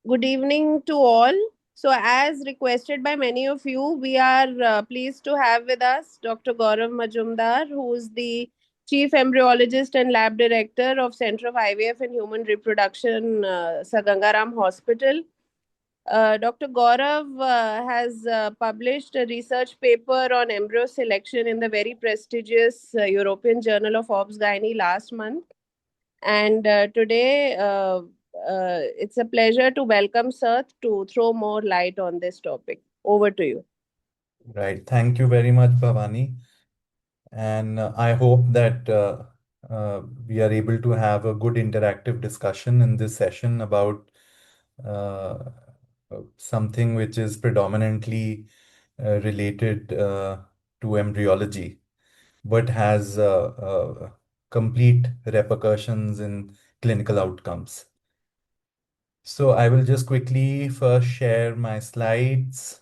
Good evening to all. So, as requested by many of you, we are pleased to have with us Dr. Gaurav Majumdar, who is the Chief Embryologist and Lab Director of Center of IVF and Human Reproduction, Ganga Ram Hospital. Dr. Gaurav has published a research paper on embryo selection in the very prestigious European Journal of Obs-Gynae last month. And today, it's a pleasure to welcome Sir to throw more light on this topic. Over to you. Right. Thank you very much, Bhavani. And I hope that we are able to have a good interactive discussion in this session about uh, something which is predominantly related to embryology, but has complete repercussions in clinical outcomes. So I will just quickly first share my slides.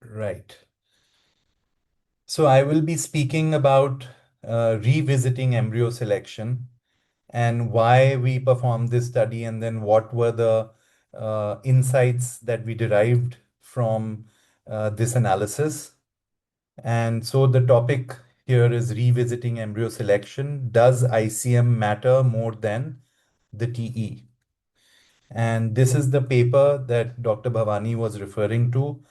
Right. So I will be speaking about revisiting embryo selection and why we performed this study, and then what were the insights that we derived from this analysis. And so the topic here is revisiting embryo selection. Does ICM matter more than the TE? And this is the paper that Dr. Bhavani was referring to.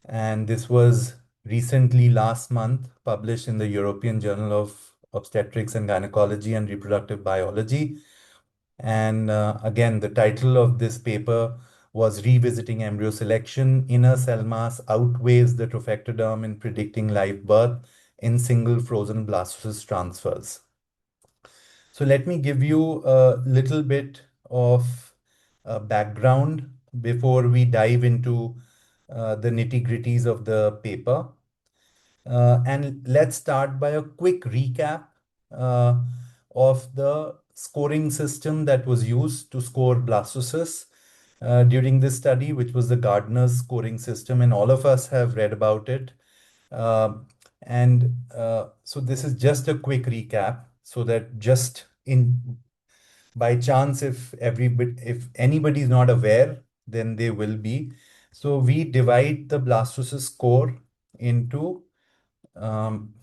And this was recently, last month, published in the European Journal of Obstetrics and Gynecology and Reproductive Biology. And again, the title of this paper was Revisiting Embryo Selection, Inner Cell Mass Outweighs the Trophectoderm in Predicting Live Birth in Single Frozen Blastocyst Transfers. So let me give you a little bit of background before we dive into the nitty-gritties of the paper. And let's start by a quick recap uh, of the scoring system that was used to score blastocysts during this study, which was the Gardner's scoring system, and all of us have read about it. So this is just a quick recap, so that just in by chance, if anybody is not aware, then they will be. So we divide the blastocyst score into um,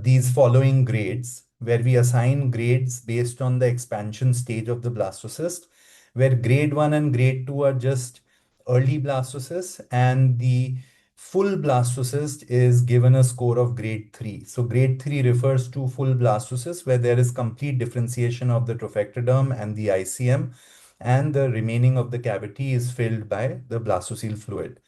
these following grades, where we assign grades based on the expansion stage of the blastocyst, where grade 1 and grade 2 are just early blastocysts, and the full blastocyst is given a score of grade 3. So grade 3 refers to full blastocyst, where there is complete differentiation of the trophectoderm and the ICM, and the remaining of the cavity is filled by the blastocele fluid.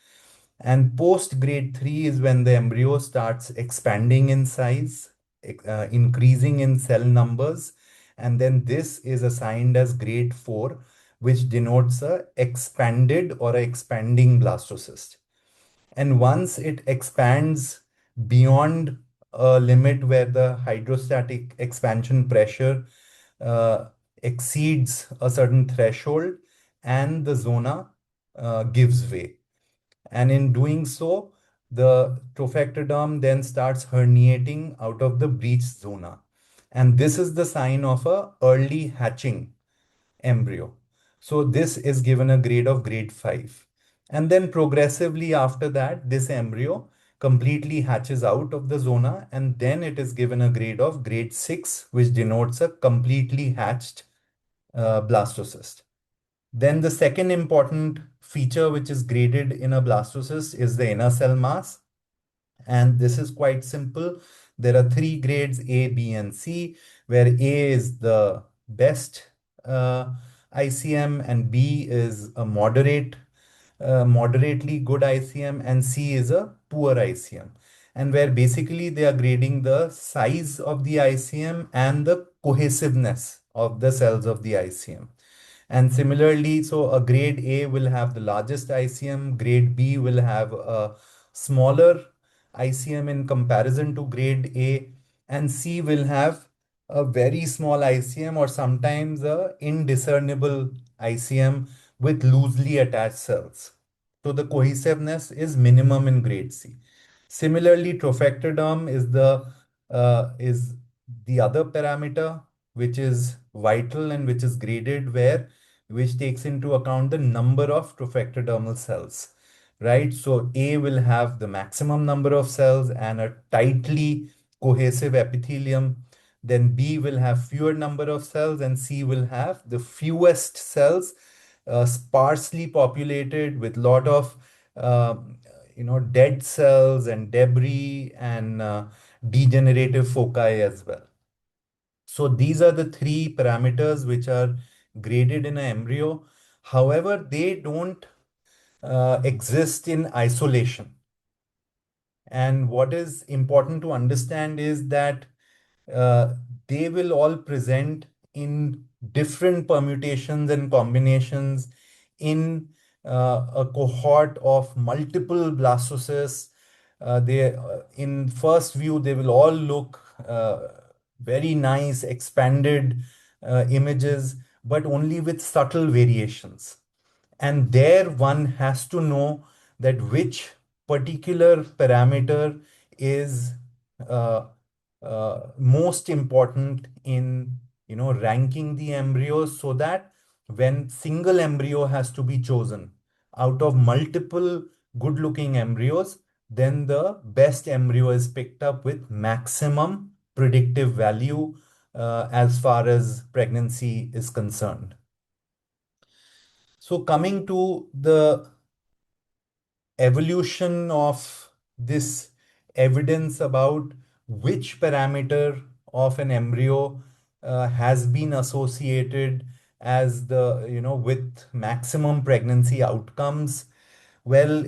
And post grade 3 is when the embryo starts expanding in size, increasing in cell numbers. And then this is assigned as grade 4, which denotes a expanded or a expanding blastocyst. And once it expands beyond a limit where the hydrostatic expansion pressure uh, exceeds a certain threshold, and the zona gives way. And in doing so, the trophectoderm then starts herniating out of the breech zona. And this is the sign of a early hatching embryo. So this is given a grade of grade 5. And then progressively after that, this embryo completely hatches out of the zona, and then it is given a grade of grade 6, which denotes a completely hatched blastocyst. Then the second important feature which is graded in a blastocyst is the inner cell mass. And this is quite simple. There are three grades, A, B, and C, where A is the best ICM, and B is a moderately good ICM, and C is a poor ICM. And where basically they are grading the size of the ICM and the cohesiveness of the cells of the ICM. And similarly, so a grade A will have the largest ICM, grade B will have a smaller ICM in comparison to grade A, and C will have a very small ICM or sometimes a indiscernible ICM with loosely attached cells. So the cohesiveness is minimum in grade C. Similarly, trophectoderm is the other parameter which is vital and which is graded, which takes into account the number of trophectodermal cells, right? So A will have the maximum number of cells and a tightly cohesive epithelium. Then B will have fewer number of cells, and C will have the fewest cells, sparsely populated with lot of uh, dead cells and debris and degenerative foci as well. So these are the three parameters which are graded in an embryo. However, they don't exist in isolation. And what is important to understand is that uh, they will all present in different permutations and combinations in a cohort of multiple blastocysts. In first view, they will all look very nice, expanded images, but only with subtle variations. And there one has to know that which particular parameter is uh, most important in ranking the embryos, so that when single embryo has to be chosen out of multiple good looking embryos, then the best embryo is picked up with maximum predictive value as far as pregnancy is concerned. So coming to the evolution of this evidence about which parameter of an embryo has been associated as the with maximum pregnancy outcomes. Well,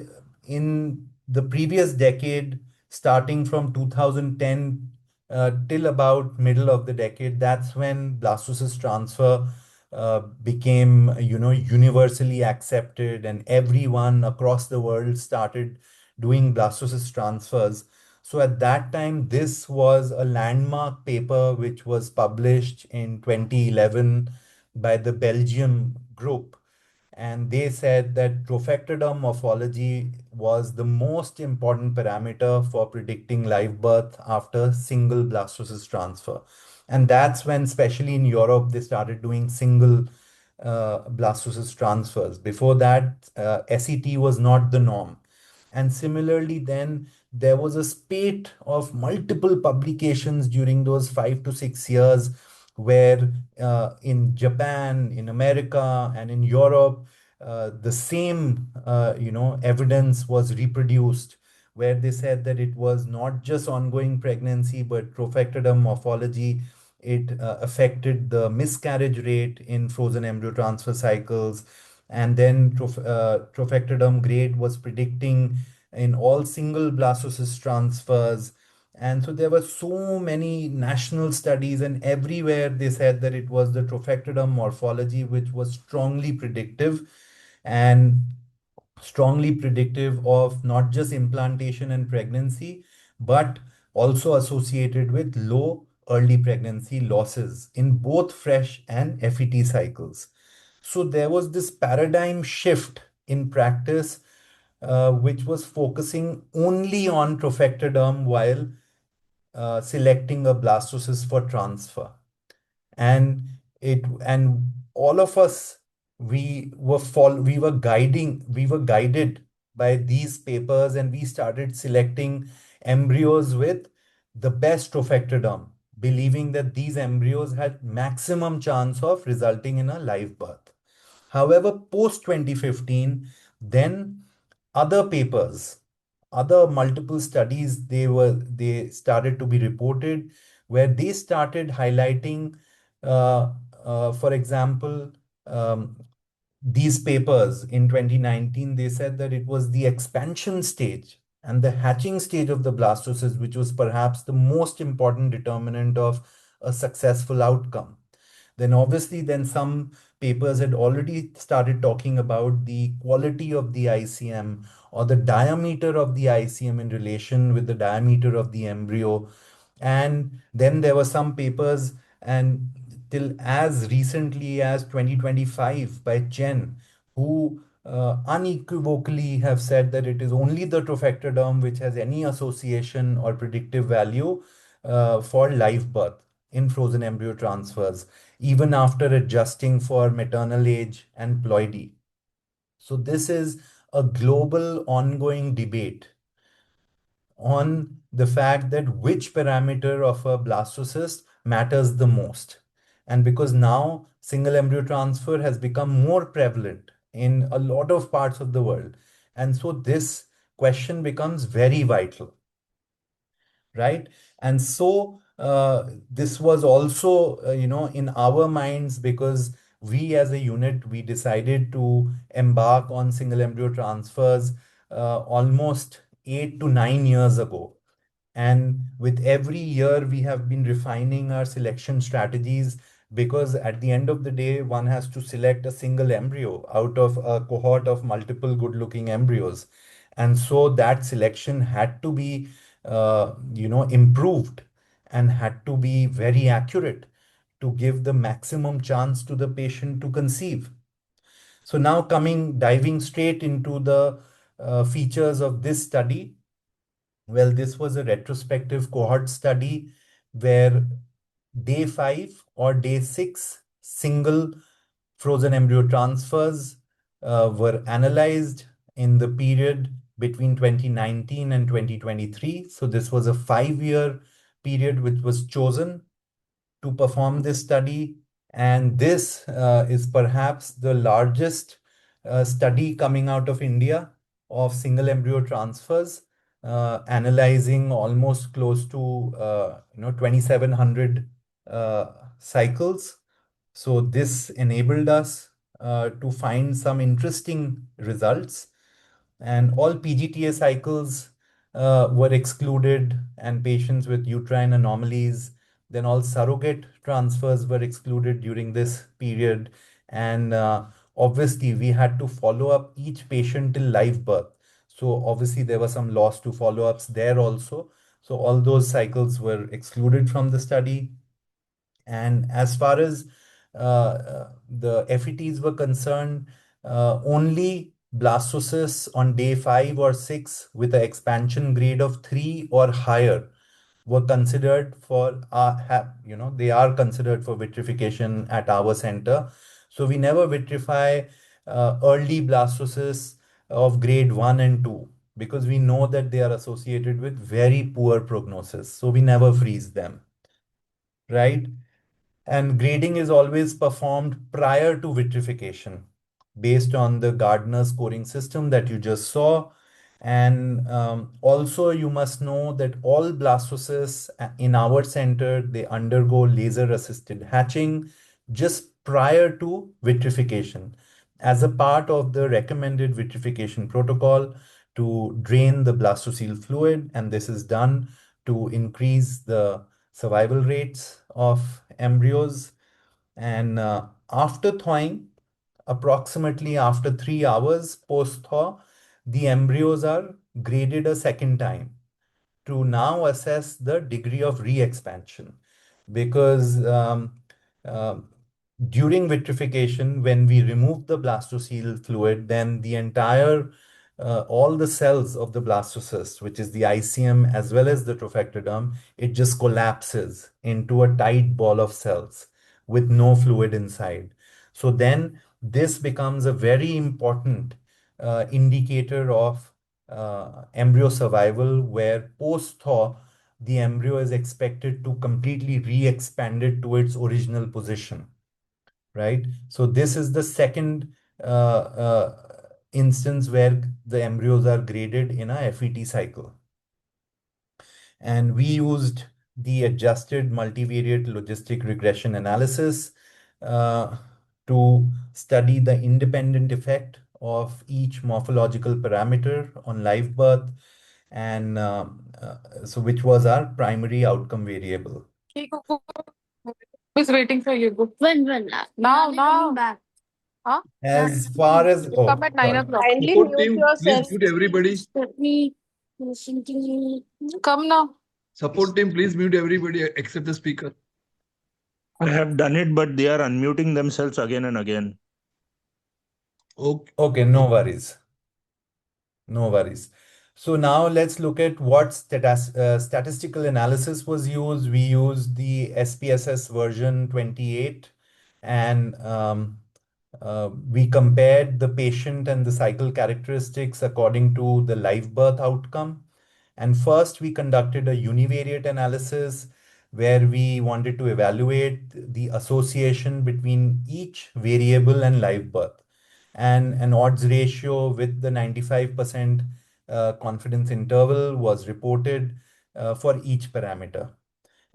in the previous decade, starting from 2010 till about middle of the decade, that's when blastocyst transfer became universally accepted, and everyone across the world started doing blastocyst transfers. So at that time, this was a landmark paper which was published in 2011 by the Belgium group, and they said that trophectoderm morphology was the most important parameter for predicting live birth after single blastocyst transfer. And that's when, especially in Europe, they started doing single blastocyst transfers. Before that, SET was not the norm. And similarly, then there was a spate of multiple publications during those 5 to 6 years where in Japan, in America, and in Europe, the same evidence was reproduced, where they said that it was not just ongoing pregnancy but trophectoderm morphology. It affected the miscarriage rate in frozen embryo transfer cycles, and then trophectoderm grade was predicting in all single blastocyst transfers. And so there were so many national studies, and everywhere they said that it was the trophectoderm morphology which was and strongly predictive of not just implantation and pregnancy, but also associated with low early pregnancy losses in both fresh and FET cycles. So there was this paradigm shift in practice, which was focusing only on trophectoderm while selecting a blastocyst for transfer. And all of us, we were guided by these papers, and we started selecting embryos with the best trophectoderm, believing that these embryos had maximum chance of resulting in a live birth. However, post 2015, then other papers, other multiple studies, they started to be reported, where they started highlighting, uh, for example, um, these papers in 2019, they said that it was the expansion stage and the hatching stage of the blastocyst which was perhaps the most important determinant of a successful outcome. Then obviously, then some papers had already started talking about the quality of the ICM or the diameter of the ICM in relation with the diameter of the embryo. And then there were some papers, and till as recently as 2025 by Chen, who unequivocally have said that it is only the trophectoderm which has any association or predictive value for live birth. in frozen embryo transfers, even after adjusting for maternal age and ploidy. So this is a global ongoing debate on the fact that which parameter of a blastocyst matters the most. And because now single embryo transfer has become more prevalent in a lot of parts of the world. And so this question becomes very vital, right? And so this was also, in our minds, because we as a unit, we decided to embark on single embryo transfers almost 8 to 9 years ago. And with every year, we have been refining our selection strategies because at the end of the day, one has to select a single embryo out of a cohort of multiple good-looking embryos. And so that selection had to be, improved and had to be very accurate to give the maximum chance to the patient to conceive. So now diving straight into the features of this study. Well, this was a retrospective cohort study where day 5 or day 6 single frozen embryo transfers were analyzed in the period between 2019 and 2023. So this was a 5-year period which was chosen to perform this study. And this is perhaps the largest study coming out of India of single embryo transfers, analyzing almost close to 2,700 cycles. So this enabled us to find some interesting results, and all PGTA cycles were excluded, and patients with uterine anomalies, then all surrogate transfers were excluded during this period. And obviously, we had to follow up each patient till live birth. So obviously, there were some loss to follow-ups there also. So all those cycles were excluded from the study. And as far as the FETs were concerned, only blastocysts on day 5 or 6 with an expansion grade of 3 or higher were considered for, they are considered for vitrification at our center. So we never vitrify early blastocysts of grade 1 and 2 because we know that they are associated with very poor prognosis. So we never freeze them, right? And grading is always performed prior to vitrification based on the Gardner scoring system that you just saw. And also, you must know that all blastocysts in our center, they undergo laser-assisted hatching just prior to vitrification as a part of the recommended vitrification protocol to drain the blastocele fluid. And this is done to increase the survival rates of embryos. And after thawing, approximately after 3 hours post thaw, the embryos are graded a second time to now assess the degree of re-expansion. Because uh, during vitrification, when we remove the blastocele fluid, then the entire all the cells of the blastocyst, which is the ICM as well as the trophectoderm, it just collapses into a tight ball of cells with no fluid inside. So then this becomes a very important indicator of embryo survival, where post-thaw, the embryo is expected to completely re-expand it to its original position, right? So this is the second instance where the embryos are graded in a FET cycle. And we used the adjusted multivariate logistic regression analysis to study the independent effect of each morphological parameter on live birth, and so which was our primary outcome variable. Who's waiting for you? Go. When? Now, now. Back. Huh? As far as, Come oh, at 9 sorry. o'clock. Kindly Support mute team, please yourself. mute everybody. Let me listen to me. Come now. Support team, please mute everybody except the speaker. I have done it, but they are unmuting themselves again and again. Okay. Okay, no worries. No worries. So now let's look at what statistical analysis was used. We used the SPSS version 28, and we compared the patient and the cycle characteristics according to the live birth outcome. And first, we conducted a univariate analysis where we wanted to evaluate the association between each variable and live birth. And an odds ratio with the 95% confidence interval was reported for each parameter.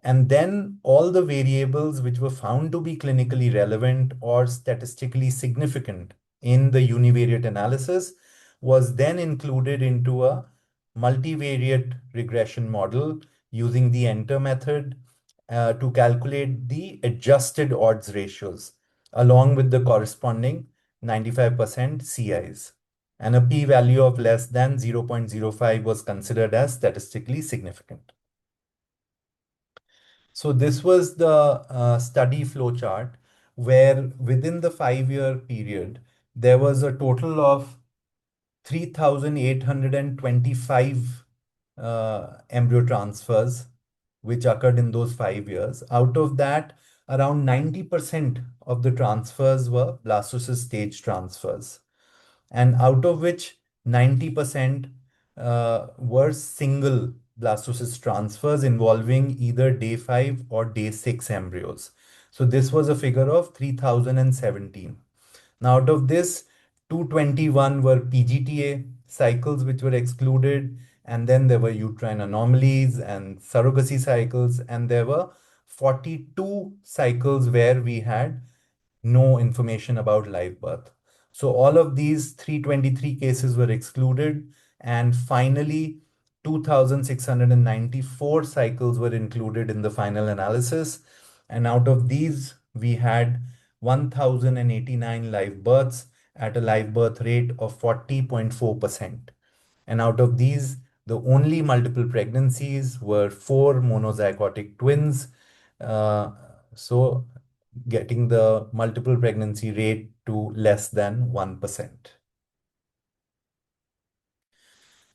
And then all the variables which were found to be clinically relevant or statistically significant in the univariate analysis was then included into a multivariate regression model using the enter method to calculate the adjusted odds ratios along with the corresponding 95% CIs. And a p-value of less than 0.05 was considered as statistically significant. So this was the study flow chart where within the 5-year period, there was a total of 3,825 embryo transfers which occurred in those 5 years. Out of that, around 90% of the transfers were blastocyst stage transfers, and out of which 90% were single blastocyst transfers involving either day 5 or day 6 embryos. So this was a figure of 3017. Now, out of this, 221 were PGTA cycles which were excluded, and then there were uterine anomalies and surrogacy cycles, and there were 42 cycles where we had no information about live birth. So all of these 323 cases were excluded, and finally 2,694 cycles were included in the final analysis. And out of these, we had 1,089 live births at a live birth rate of 40.4%. And out of these, the only multiple pregnancies were 4 monozygotic twins. So getting the multiple pregnancy rate to less than 1%.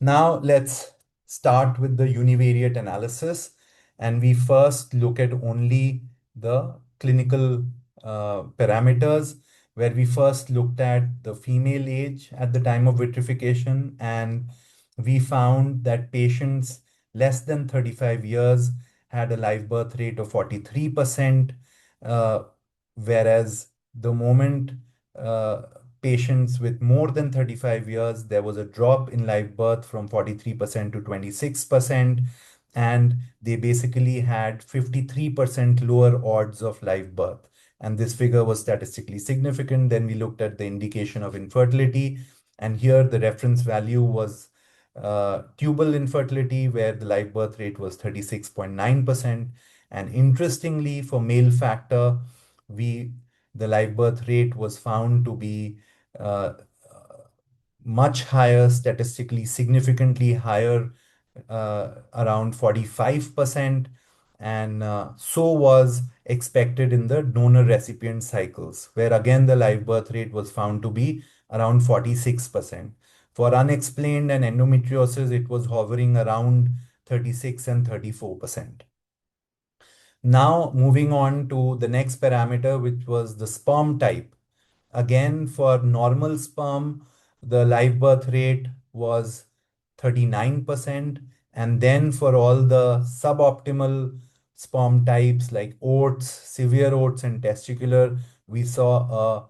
Now let's start with the univariate analysis, and we first look at only the clinical parameters, where we first looked at the female age at the time of vitrification, and we found that patients less than 35 years had a live birth rate of 43%, whereas the moment patients with more than 35 years, there was a drop in live birth from 43% to 26%, and they basically had 53% lower odds of live birth. And this figure was statistically significant. Then we looked at the indication of infertility, and here the reference value was tubal infertility, where the live birth rate was 36.9%. And interestingly, for male factor, the live birth rate was found to be uh, much higher, statistically significantly higher, around 45%, and so was expected in the donor recipient cycles, where again the live birth rate was found to be around 46%. For unexplained and endometriosis, it was hovering around 36 and 34%. Now, moving on to the next parameter, which was the sperm type. Again, for normal sperm, the live birth rate was 39%. And then for all the suboptimal sperm types like oats, severe oats, and testicular, we saw a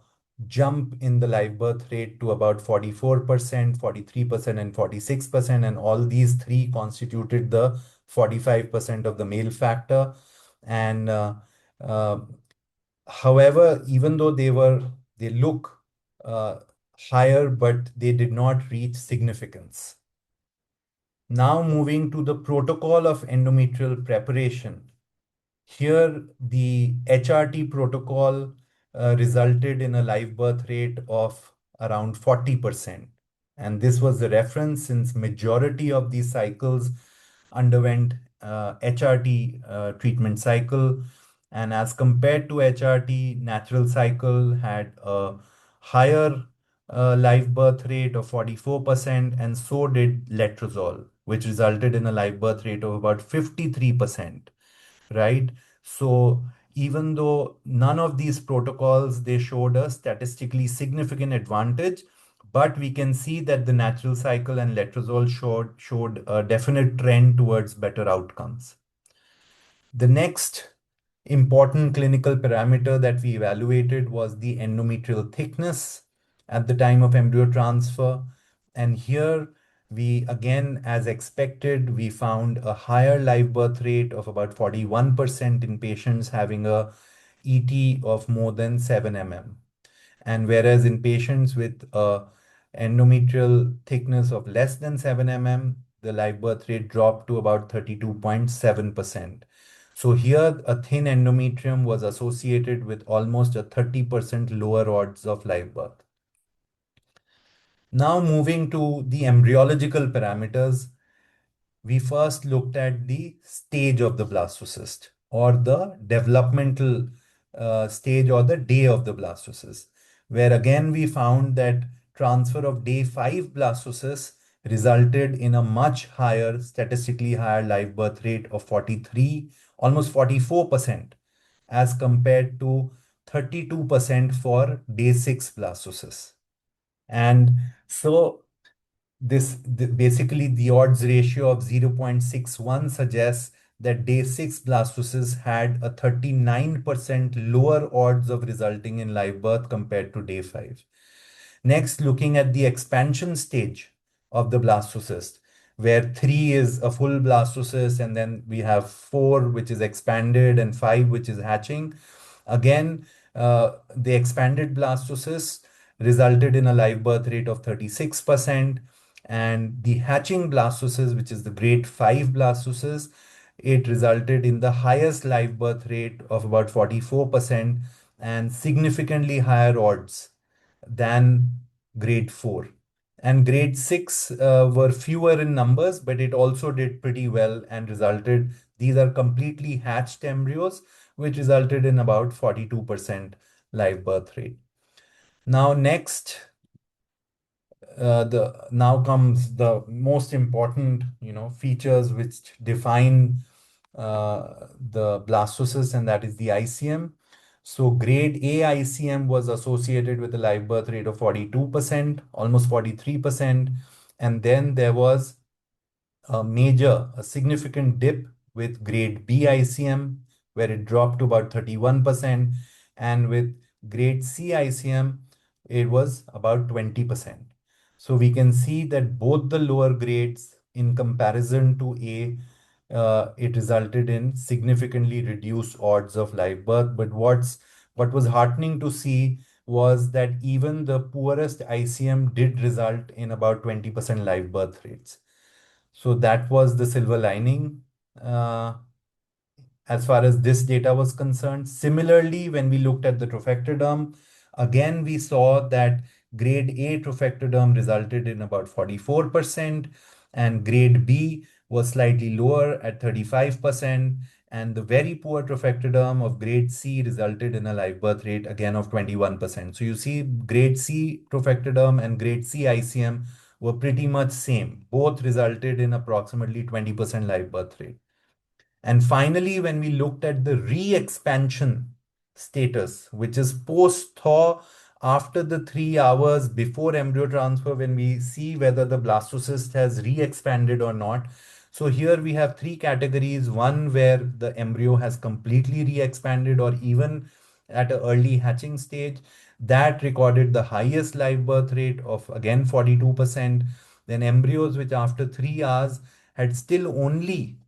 jump in the live birth rate to about 44%, 43%, and 46%. And all these three constituted the 45% of the male factor. And uh, however, even though they look higher, but they did not reach significance. Now moving to the protocol of endometrial preparation. Here, the HRT protocol resulted in a live birth rate of around 40%. And this was the reference since majority of these cycles underwent HRT treatment cycle. And as compared to HRT, natural cycle had a higher a live birth rate of 44%, and so did letrozole, which resulted in a live birth rate of about 53%, right? So even though none of these protocols, they showed a statistically significant advantage, but we can see that the natural cycle and letrozole showed a definite trend towards better outcomes. The next important clinical parameter that we evaluated was the endometrial thickness at the time of embryo transfer. And here we again, as expected, we found a higher live birth rate of about 41% in patients having a ET of more than 7 mm. And whereas in patients with a endometrial thickness of less than 7 mm, the live birth rate dropped to about 32.7%. So here, a thin endometrium was associated with almost a 30% lower odds of live birth. Now moving to the embryological parameters, we first looked at the stage of the blastocyst, or the developmental stage, or the day of the blastocyst, where again we found that transfer of day 5 blastocyst resulted in a much higher, statistically higher live birth rate of 43, almost 44%, as compared to 32% for day 6 blastocyst. And so basically the odds ratio of 0.61 suggests that day 6 blastocysts had a 39% lower odds of resulting in live birth compared to day 5. Next, looking at the expansion stage of the blastocyst, where 3 is a full blastocyst, and then we have 4, which is expanded, and 5, which is hatching. Again, the expanded blastocyst resulted in a live birth rate of 36%, and the hatching blastocyst, which is the grade 5 blastocyst, it resulted in the highest live birth rate of about 44% and significantly higher odds than grade 4. And grade 6 were fewer in numbers, but it also did pretty well and resulted, these are completely hatched embryos, which resulted in about 42% live birth rate. Now, next, now comes the most important, features which define the blastocyst, and that is the ICM. So grade A ICM was associated with a live birth rate of 42%, almost 43%. And then there was a significant dip with grade B ICM, where it dropped to about 31%. And with grade C ICM, it was about 20%. So we can see that both the lower grades in comparison to A, it resulted in significantly reduced odds of live birth. But what was heartening to see was that even the poorest ICM did result in about 20% live birth rates. So that was the silver lining as far as this data was concerned. Similarly, when we looked at the trophectoderm, again, we saw that grade A trophectoderm resulted in about 44%, and grade B was slightly lower at 35%, and the very poor trophectoderm of grade C resulted in a live birth rate again of 21%. So you see grade C trophectoderm and grade C ICM were pretty much same. Both resulted in approximately 20% live birth rate. And finally, when we looked at the re-expansion status, which is post-thaw after the 3 hours before embryo transfer, when we see whether the blastocyst has re-expanded or not. So here we have 3 categories. One where the embryo has completely re-expanded, or even at an early hatching stage, that recorded the highest live birth rate of again 42%. Then embryos which after 3 hours had still only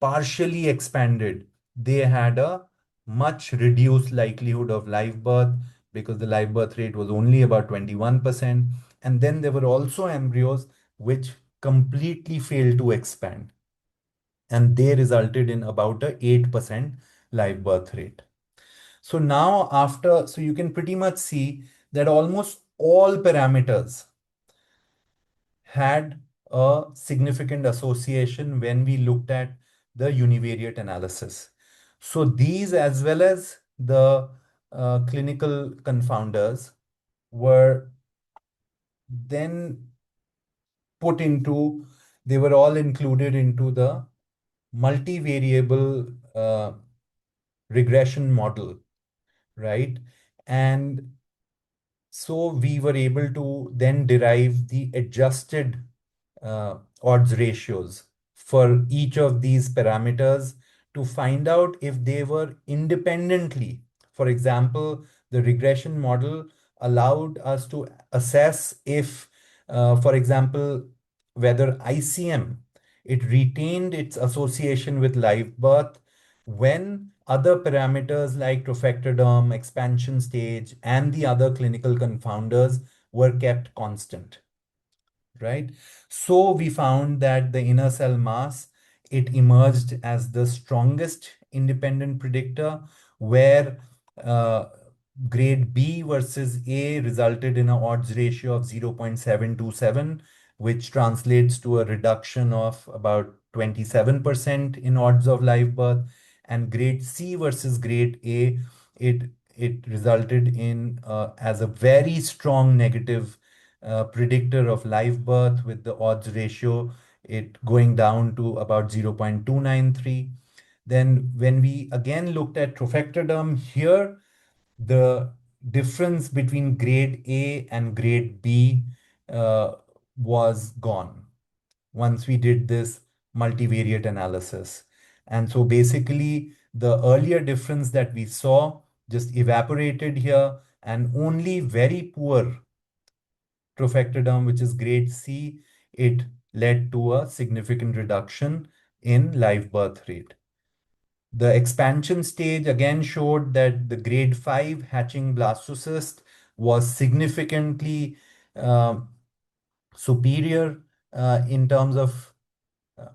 partially expanded, they had a much reduced likelihood of live birth, because the live birth rate was only about 21%. And then there were also embryos which completely failed to expand, and they resulted in about a 8% live birth rate. So now so you can pretty much see that almost all parameters had a significant association when we looked at the univariate analysis. So these, as well as the clinical confounders, were then they were all included into the multivariable regression model, right? And so we were able to then derive the adjusted odds ratios for each of these parameters to find out if they were independently. For example, the regression model allowed us to assess if, for example, whether ICM, it retained its association with live birth when other parameters like trophectoderm, expansion stage, and the other clinical confounders were kept constant, right? So we found that the inner cell mass, it emerged as the strongest independent predictor, where uh, grade B versus A resulted in an odds ratio of 0.727, which translates to a reduction of about 27% in odds of live birth. And grade C versus grade A, it resulted in as a very strong negative predictor of live birth, with the odds ratio it going down to about 0.293. Then when we again looked at trophectoderm here, the difference between grade A and grade B was gone once we did this multivariate analysis. And so basically, the earlier difference that we saw just evaporated here, and only very poor trophectoderm, which is grade C, it led to a significant reduction in live birth rate. The expansion stage again showed that the grade 5 hatching blastocyst was significantly uh, superior in terms of uh,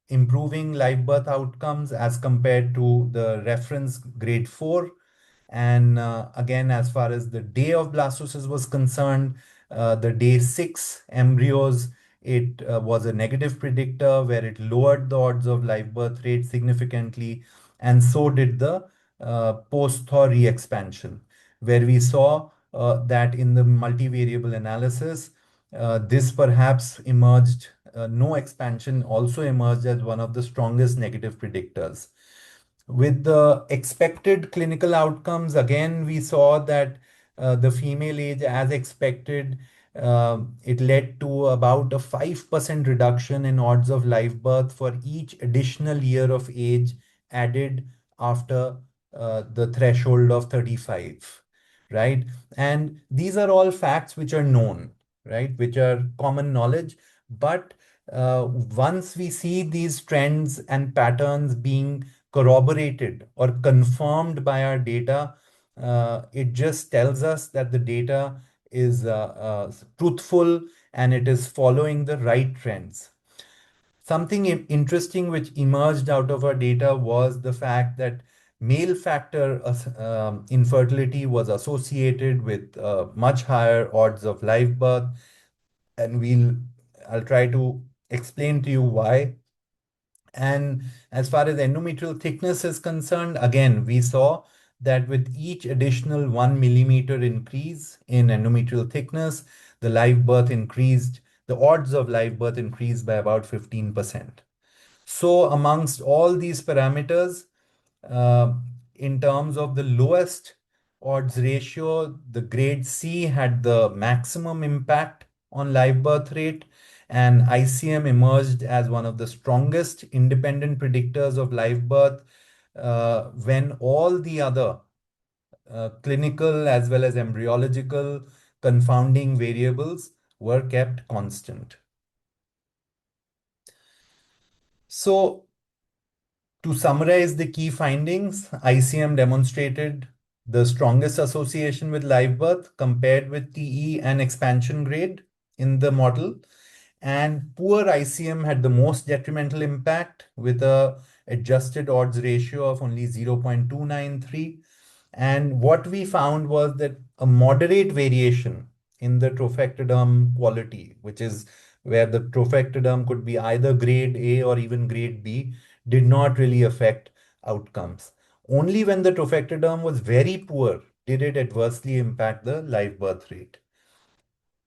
improving live birth outcomes as compared to the reference grade 4. And again, as far as the day of blastocyst was concerned, the day 6 embryos, it was a negative predictor where it lowered the odds of live birth rate significantly. And so did the post-Thaw re-expansion, where we saw that in the multivariable analysis, this perhaps emerged, no expansion also emerged as one of the strongest negative predictors. With the expected clinical outcomes, again, we saw that the female age, as expected, it led to about a 5% reduction in odds of live birth for each additional year of age added after the threshold of 35, right? And these are all facts which are known, right? Which are common knowledge. But once we see these trends and patterns being corroborated or confirmed by our data, it just tells us that the data is truthful and it is following the right trends. Something interesting which emerged out of our data was the fact that male factor infertility was associated with much higher odds of live birth, and I'll try to explain to you why. And as far as endometrial thickness is concerned, again, we saw that with each additional 1 millimeter increase in endometrial thickness, the odds of live birth increased by about 15%. So, amongst all these parameters, uh, in terms of the lowest odds ratio, the grade C had the maximum impact on live birth rate, and ICM emerged as one of the strongest independent predictors of live birth when all the other clinical as well as embryological confounding variables were kept constant. So, to summarize the key findings, ICM demonstrated the strongest association with live birth compared with TE and expansion grade in the model. And poor ICM had the most detrimental impact with a adjusted odds ratio of only 0.293. And what we found was that a moderate variation in the trophectoderm quality, which is where the trophectoderm could be either grade A or even grade B, did not really affect outcomes. Only when the trophectoderm was very poor did it adversely impact the live birth rate.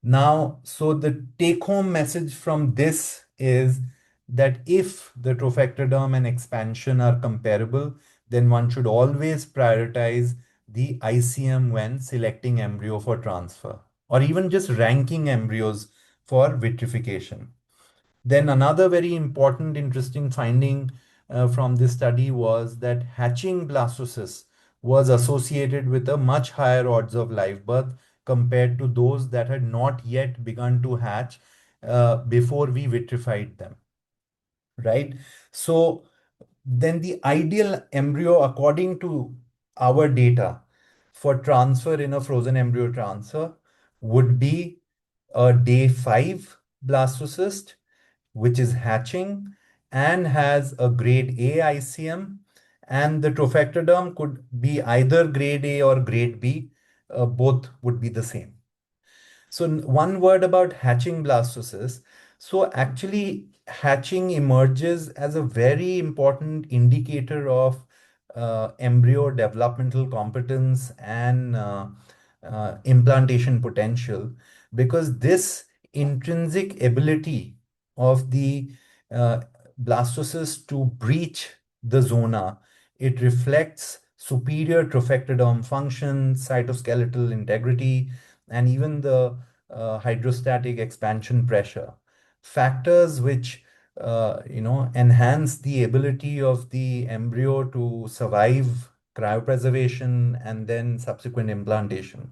Now, so the take-home message from this is that if the trophectoderm and expansion are comparable, then one should always prioritize the ICM when selecting embryo for transfer, or even just ranking embryos for vitrification. Then another very important, interesting finding from this study was that hatching blastocysts was associated with a much higher odds of live birth compared to those that had not yet begun to hatch before we vitrified them, right? So then the ideal embryo, according to our data, for transfer in a frozen embryo transfer would be a day 5 blastocyst which is hatching and has a grade A ICM, and the trophectoderm could be either grade A or grade B, both would be the same. So one word about hatching blastocysts. So actually, hatching emerges as a very important indicator of embryo developmental competence and implantation potential, because this intrinsic ability of the uh, blastocyst to breach the zona, it reflects superior trophectoderm function, cytoskeletal integrity, and even the hydrostatic expansion pressure, factors which enhance the ability of the embryo to survive cryopreservation and then subsequent implantation.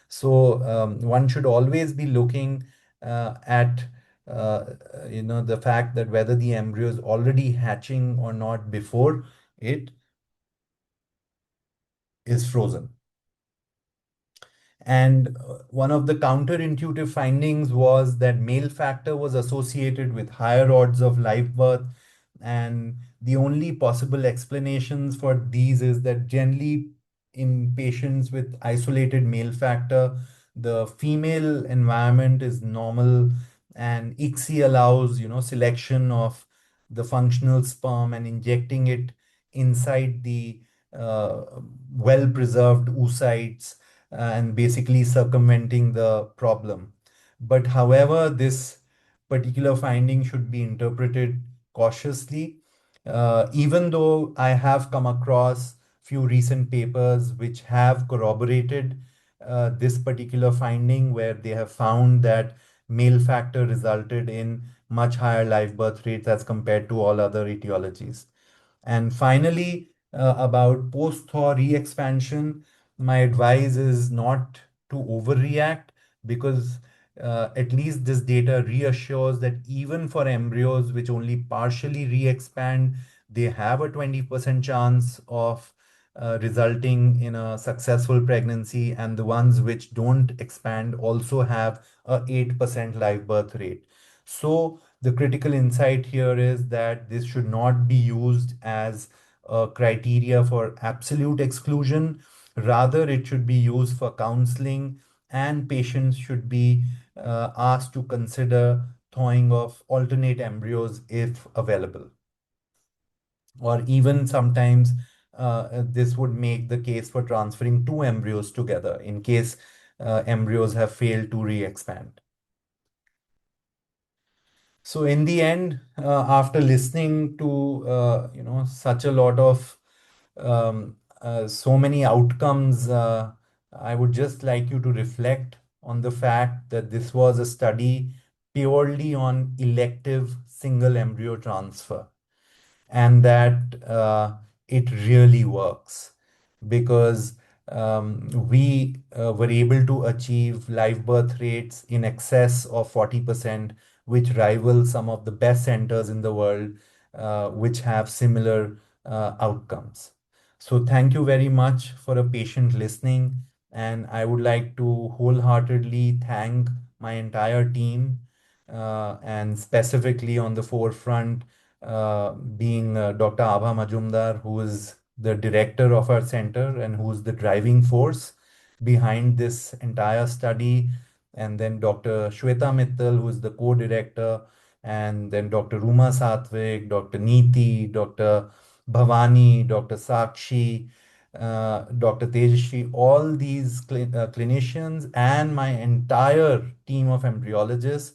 So one should always be looking at the fact that whether the embryo is already hatching or not before it is frozen. And one of the counterintuitive findings was that male factor was associated with higher odds of live birth. And the only possible explanations for these is that generally in patients with isolated male factor, the female environment is normal, and ICSI allows, selection of the functional sperm and injecting it inside the uh, well-preserved oocytes and basically circumventing the problem. But however, this particular finding should be interpreted cautiously, even though I have come across few recent papers which have corroborated this particular finding, where they have found that male factor resulted in much higher live birth rates as compared to all other etiologies. And finally, about post-thaw re-expansion, my advice is not to overreact, because at least this data reassures that even for embryos which only partially re-expand, they have a 20% chance of resulting in a successful pregnancy, and the ones which don't expand also have a 8% live birth rate. So the critical insight here is that this should not be used as a criteria for absolute exclusion. Rather, it should be used for counseling, and patients should be asked to consider thawing of alternate embryos if available. Or even sometimes this would make the case for transferring two embryos together in case embryos have failed to re-expand. So in the end, after listening to such a lot of so many outcomes, I would just like you to reflect on the fact that this was a study purely on elective single embryo transfer, and that it really works, because we were able to achieve live birth rates in excess of 40%, which rival some of the best centers in the world, which have similar outcomes. So thank you very much for a patient listening, and I would like to wholeheartedly thank my entire team, and specifically on the forefront being Dr. Abha Majumdar, who is the director of our center and who is the driving force behind this entire study, and then Dr. Shweta Mittal, who is the co-director, and then Dr. Ruma Satvik, Dr. Neeti, Dr. Bhavani, Dr. Sakshi, Dr. Tejashri, all these clinicians, and my entire team of embryologists,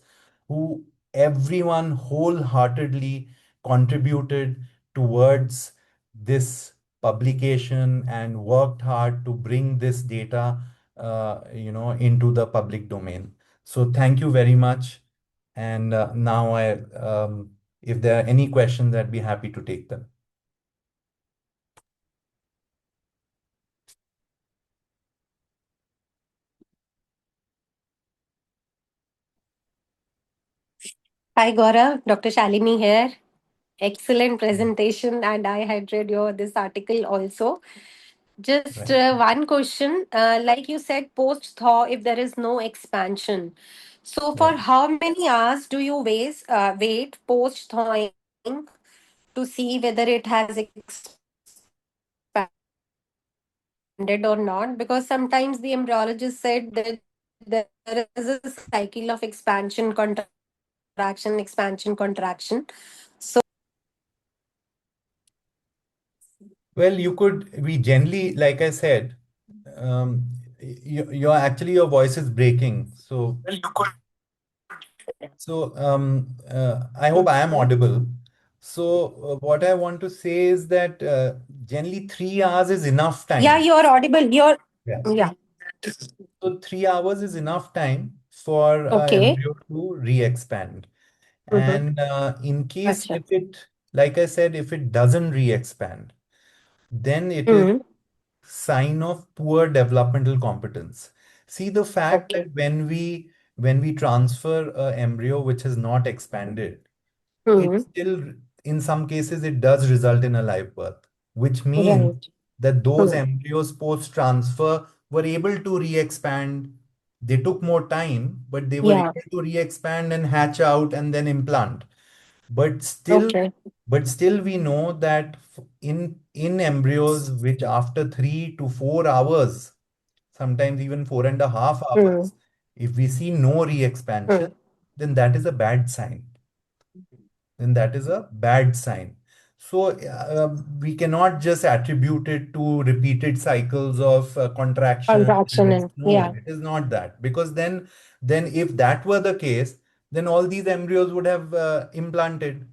who everyone wholeheartedly contributed towards this publication and worked hard to bring this data, into the public domain. So thank you very much. And now if there are any questions, I'd be happy to take them. Hi Gaurav, Dr. Shalini here. Excellent presentation, and I had read your this article also. Just Right. one question, like you said, post thaw, if there is no expansion. So, for Right. how many hours do you wait post thawing to see whether it has expanded or not? Because sometimes the embryologist said that there is a cycle of expansion, contraction, expansion, contraction. So, Well, we generally, like I said, your voice is breaking. I hope I am audible. So, what I want to say is that generally 3 hours is enough yeah, time. you're audible. Yeah. Yeah. So 3 hours is enough time for Okay. embryo to re-expand. Mm-hmm. And in case Gotcha. like I said, if it doesn't re-expand, then it is Mm-hmm. sign of poor developmental competence. See, the fact Okay. that when we transfer a embryo which has not expanded, it Mm-hmm. still, in some cases, it does result in a live birth, which means Right. that those Mm. embryos post-transfer were able to re-expand. They took more time, but they were Yeah. able to re-expand and hatch out and then implant. But still, Okay. we know that in embryos which after 3 to 4 hours, sometimes even 4.5 hours, Mm. if we see no re-expansion, Mm. then that is a bad sign. So we cannot just attribute it to repeated cycles of contraction and Contraction it's and no, yeah. it is not that. Because then if that were the case, then all these embryos would have implanted,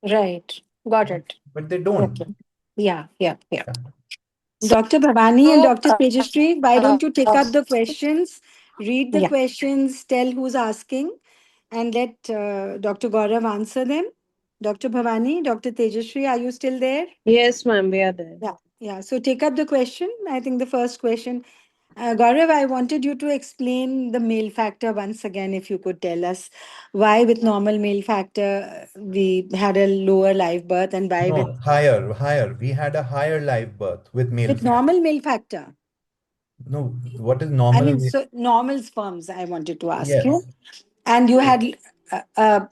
Right. Got it. but they don't. Okay. Yeah. Yeah. Yeah. Yeah. Dr. Bhavani and So, Dr. Tejashree, why don't you take uh, up the questions, read the yeah. questions, tell who's asking, and let Dr. Gaurav answer them? Dr. Bhavani, Dr. Tejashree, are you still there? Yes, ma'am, we are there. Yeah, yeah. So take up the question. I think the first question. Gaurav, I wanted you to explain the male factor once again, if you could tell us why with normal male factor we had a lower live birth and why No, higher. We had a higher live birth with male with factor. normal male factor. No, what is I normal? mean, so normal sperms, I wanted to ask you. Yes. And you Right. had, uh, uh,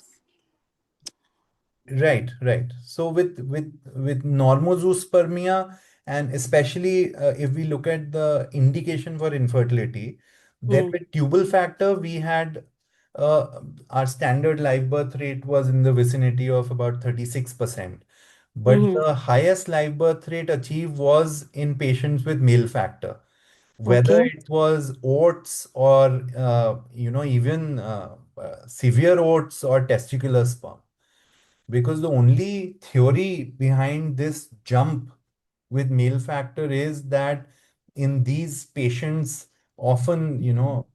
Right. So with normozoospermia, and especially if we look at the indication for infertility, then mm, with tubal factor we had our standard live birth rate was in the vicinity of about 36%. But mhm, the highest live birth rate achieved was in patients with male factor. Whether okay. it was oats or even severe oats or testicular sperm, because the only theory behind this jump with male factor is that in these patients often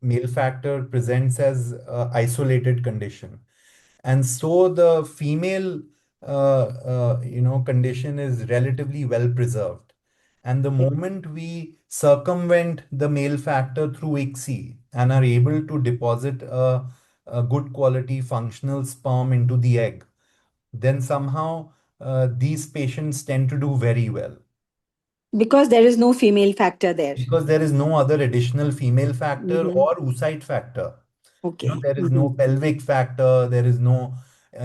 male factor presents as a isolated condition, and so the female condition is relatively well preserved. And the moment we circumvent the male factor through ICSI and are able to deposit a good quality functional sperm into the egg, then somehow these patients tend to do very well Because there is no female factor there. because there is no other additional female factor Mhm, or oocyte factor. okay. There is no Mhm, pelvic factor, there is no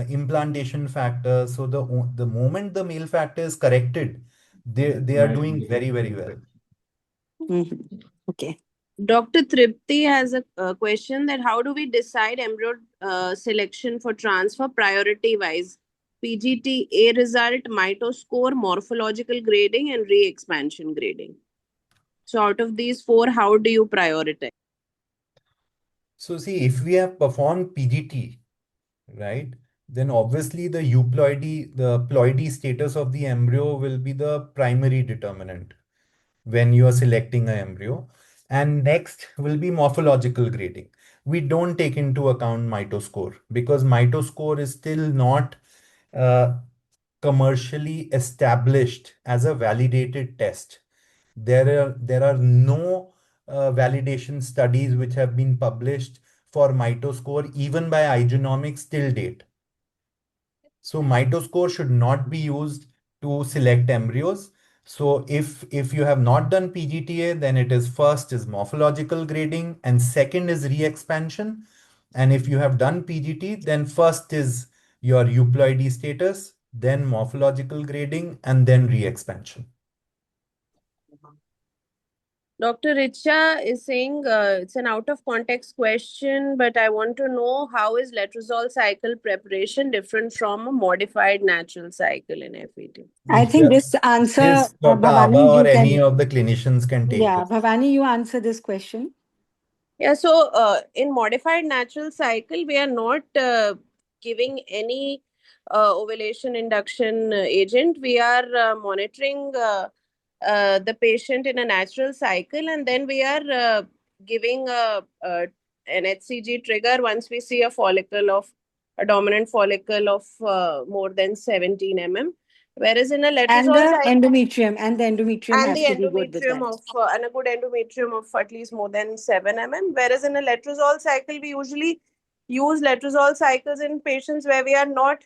implantation factor. So the moment the male factor is corrected, they are doing very, very well. mhm, okay. Dr. Tripti has a question that how do we decide embryo selection for transfer priority wise? PGTA result, mitoscore, morphological grading, and re expansion grading. So out of these four, how do you prioritize? So see, if we have performed PGT, right, then obviously the ploidy status of the embryo will be the primary determinant when you are selecting an embryo. And next will be morphological grading. We don't take into account mitoscore because mitoscore is still not uh, commercially established as a validated test. There are no validation studies which have been published for mitoscore even by iGenomics till date. So mitoscore should not be used to select embryos. So if you have not done PGTA, then it is first is morphological grading and second is re-expansion. And if you have done PGT, then first is your euploidy status, then morphological grading, and then re-expansion. Dr. Richa is saying it's an out of context question, but I want to know how is letrozole cycle preparation different from a modified natural cycle in FET? I think Yeah. this answer, This Dr. Bhavani, Abha you or any can, of the clinicians can take yeah, this. Bhavani, you answer this question. Yeah, so in modified natural cycle, we are not giving any ovulation induction agent. We are monitoring the patient in a natural cycle, and then we are giving an HCG trigger once we see a dominant follicle of more than 17 mm. Whereas in a And letrozole the cycle, endometrium, and has the to be good with endometrium that. of and a good endometrium of at least more than 7 mm. Whereas in a letrozole cycle, we usually use letrozole cycles in patients where we are not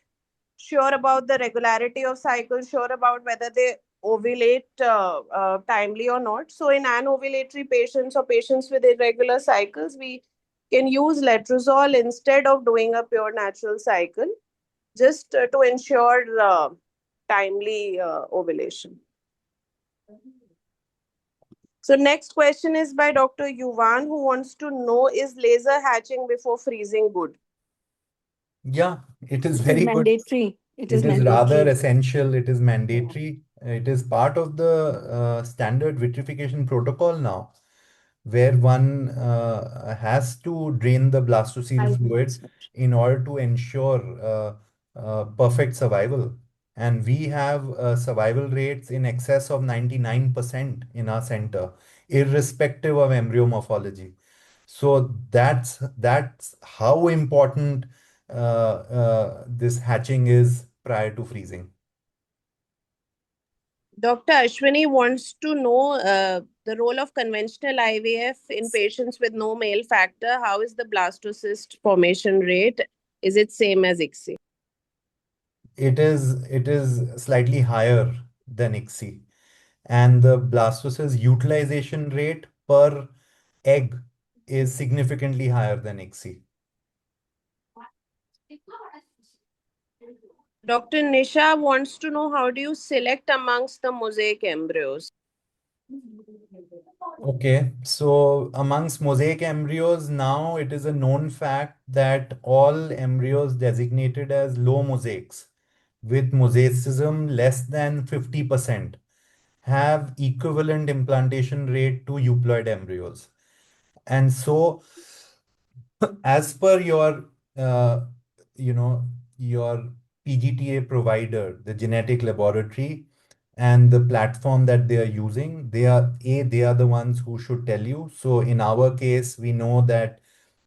sure about the regularity of cycles, sure about whether they ovulate timely or not. So in anovulatory patients or patients with irregular cycles, we can use letrozole instead of doing a pure natural cycle, just to ensure timely ovulation. So next question is by Dr. Yuvan, who wants to know, is laser hatching before freezing good? Yeah, it is It is very good. mandatory. It is It is rather mandatory. essential. It is mandatory. It is part of the standard vitrification protocol now, where one has to drain the blastocele fluid in order to ensure perfect survival. And we have survival rates in excess of 99% in our center, irrespective of embryo morphology. So that's how important this hatching is prior to freezing. Dr. Ashwini wants to know the role of conventional IVF in patients with no male factor. How is the blastocyst formation rate? Is it same as ICSI? It is slightly higher than ICSI, and the blastocyst utilization rate per egg is significantly higher than ICSI. Dr. Nisha wants to know, how do you select amongst the mosaic embryos? Okay, so amongst mosaic embryos, now it is a known fact that all embryos designated as low mosaics with mosaicism less than 50% have equivalent implantation rate to euploid embryos. And so as per your you know your PGTA provider, the genetic laboratory, and the platform that they are using, they are the ones who should tell you. So in our case, we know that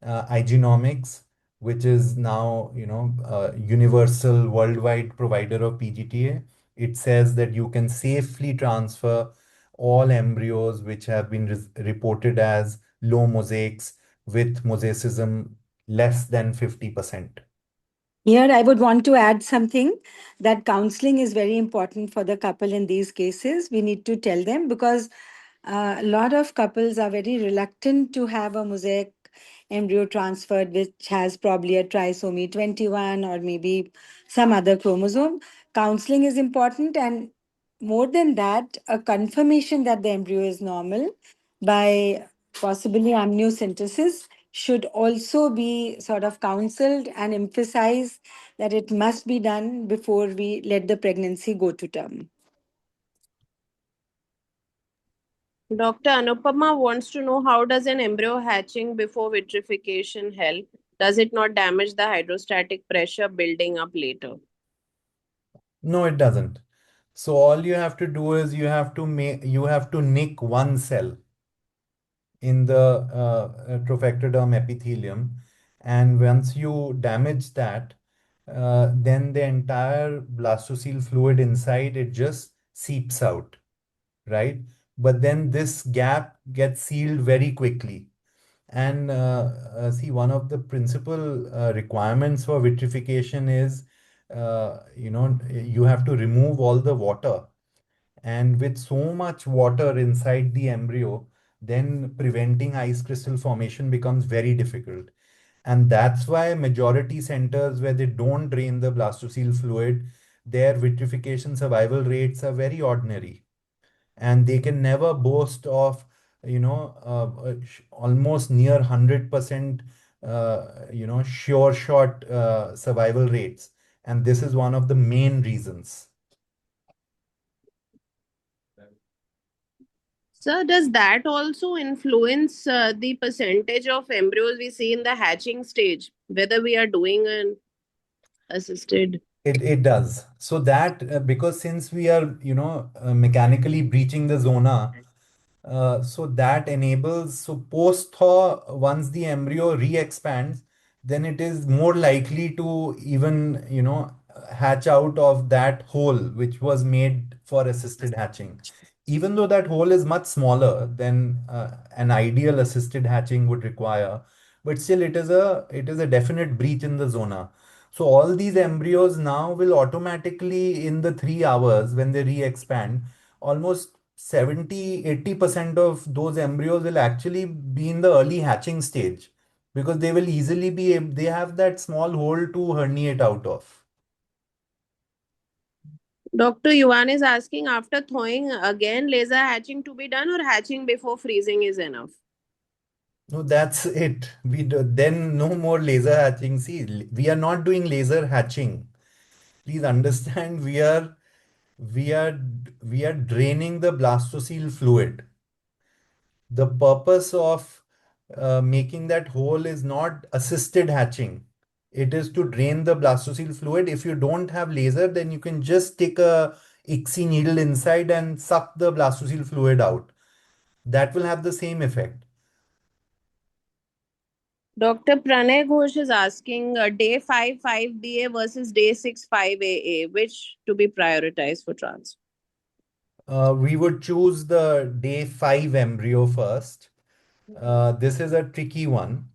iGenomics, which is now universal worldwide provider of PGTA, it says that you can safely transfer all embryos which have been reported as low mosaics with mosaicism less than 50%. Here, I would want to add something, that counseling is very important for the couple in these cases. We need to tell them, because a lot of couples are very reluctant to have a mosaic embryo transferred, which has probably a trisomy 21 or maybe some other chromosome. Counseling is important, and more than that, a confirmation that the embryo is normal by possibly amniocentesis should also be sort of counseled and emphasize that it must be done before we let the pregnancy go to term. Dr. Anupama wants to know, how does an embryo hatching before vitrification help? Does it not damage the hydrostatic pressure building up later? No, it doesn't. So all you have to do is you have to nick one cell in the trophectoderm epithelium, and once you damage that, then the entire blastocele fluid inside it just seeps out, right? But then this gap gets sealed very quickly. And see, one of the principal requirements for vitrification is, you have to remove all the water. And with so much water inside the embryo, then preventing ice crystal formation becomes very difficult. And that's why majority centers where they don't drain the blastocele fluid, their vitrification survival rates are very ordinary, and they can never boast of almost near 100% sure shot survival rates, and this is one of the main reasons. Sir, does that also influence the percentage of embryos we see in the hatching stage, whether we are doing an assisted? It does. So that because since we are mechanically breaching the zona, so that enables, so post thaw, once the embryo re-expands, then it is more likely to even hatch out of that hole which was made for assisted hatching, even though that hole is much smaller than an ideal assisted hatching would require. But still it is a definite breach in the zona. So all these embryos now will automatically, in the 3 hours when they re-expand, almost 70-80% of those embryos will actually be in the early hatching stage, because they will easily they have that small hole to herniate out of. Dr. Yuan is asking, after thawing again, laser hatching to be done or hatching before freezing is enough? No, that's it. Then no more laser hatching. See, we are not doing laser hatching. Please understand, we are we are draining the blastocele fluid. The purpose of making that hole is not assisted hatching. It is to drain the blastocele fluid. If you don't have laser, then you can just stick a ICSI needle inside and suck the blastocele fluid out. That will have the same effect. Dr. Pranay Ghosh is asking, day 5 5BA versus day 6 5AA, which to be prioritized for trans? We would choose the day 5 embryo first. This is a tricky one.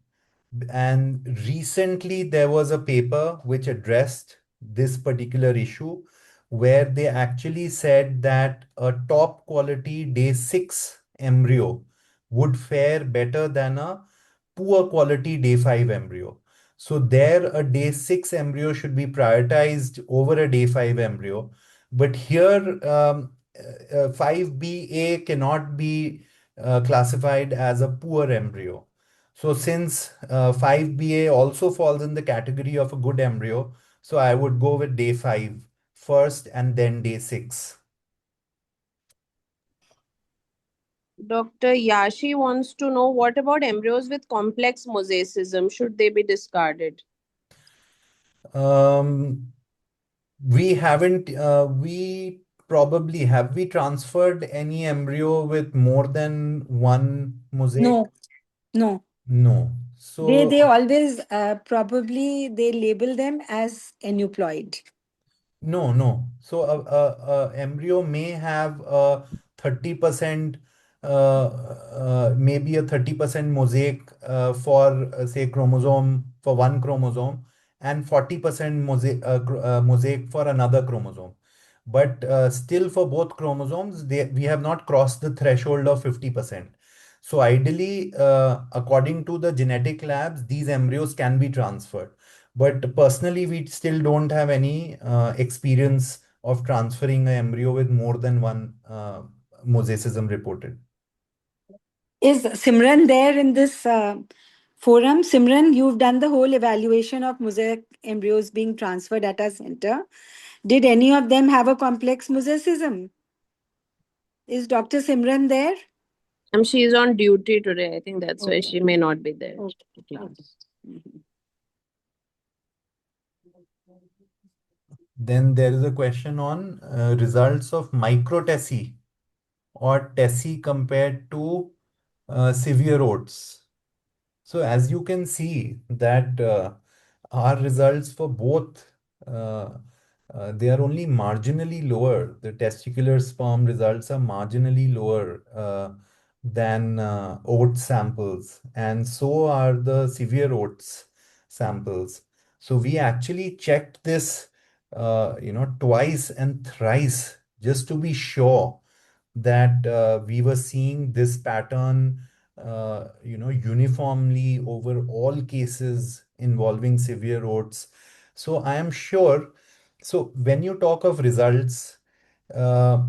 And recently, there was a paper which addressed this particular issue, where they actually said that a top quality day 6 embryo would fare better than a poor quality day 5 embryo. So, there a day 6 embryo should be prioritized over a day 5 embryo. But here, 5BA cannot be classified as a poor embryo. So since 5BA also falls in the category of a good embryo, so I would go with day 5 first and then day 6. Dr. Yashi wants to know, what about embryos with complex mosaicism? Should they be discarded? Um, we haven't, we probably, have we transferred any embryo with more than one mosaic? No, no. No. They So always probably they label them as aneuploid. no, no. So a embryo may have a 30%, maybe a 30% mosaic for say chromosome, for one chromosome, and 40% mosaic for another chromosome. But still for both chromosomes, we have not crossed the threshold of 50%. So ideally, according to the genetic labs, these embryos can be transferred. But personally, we still don't have any experience of transferring an embryo with more than one mosaicism reported. Is Simran there in this forum? Simran, you've done the whole evaluation of mosaic embryos being transferred at our center. Did any of them have a complex mosaicism? Is Dr. Simran there? She is on duty today. I think that's why Okay. she may not be there Okay. to class. Mhm. Then there is a question on results of microtessie or tessie compared to severe oats. So as you can see that our results for both they are only marginally lower. The testicular sperm results are marginally lower than oat samples, and so are the severe oats samples. So we actually checked this, twice and thrice just to be sure that we were seeing this pattern, uniformly over all cases involving severe oats. So I am sure. So when you talk of results, uh,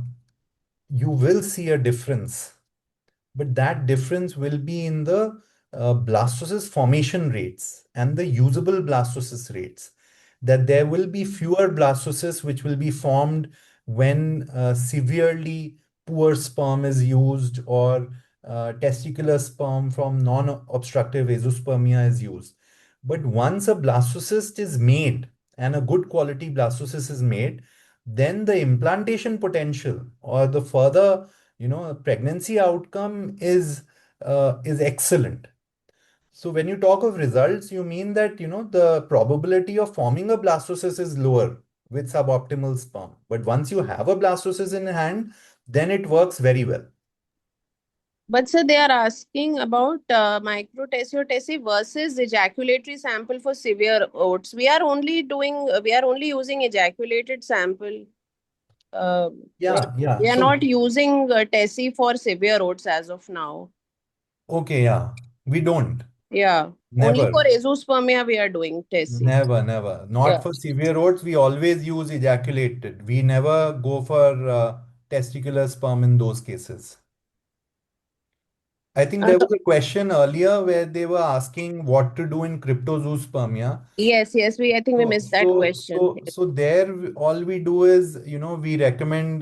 you will see a difference, but that difference will be in the blastocyst formation rates and the usable blastocyst rates. That there will be fewer blastocysts which will be formed when severely poor sperm is used, or testicular sperm from non-obstructive azoospermia is used. But once a blastocyst is made and a good quality blastocyst is made, then the implantation potential or the further pregnancy outcome is excellent. So when you talk of results, you mean that the probability of forming a blastocyst is lower with suboptimal sperm, but once you have a blastocyst in hand, then it works very well. But sir, they are asking about microtessie versus ejaculatory sample for severe oats. We are only using ejaculated sample. Uh, Yeah. we are So not using tessie for severe oats as of now. okay, yeah, we don't. Yeah, only for Never. azoospermia we are doing tessie. Never. Not Yeah. for severe oats. We always use ejaculated. We never go for testicular sperm in those cases. I think there So was a question earlier where they were asking what to do in cryptozoospermia. yes, I think we So, missed that so, question. so, so there, all we do is, we recommend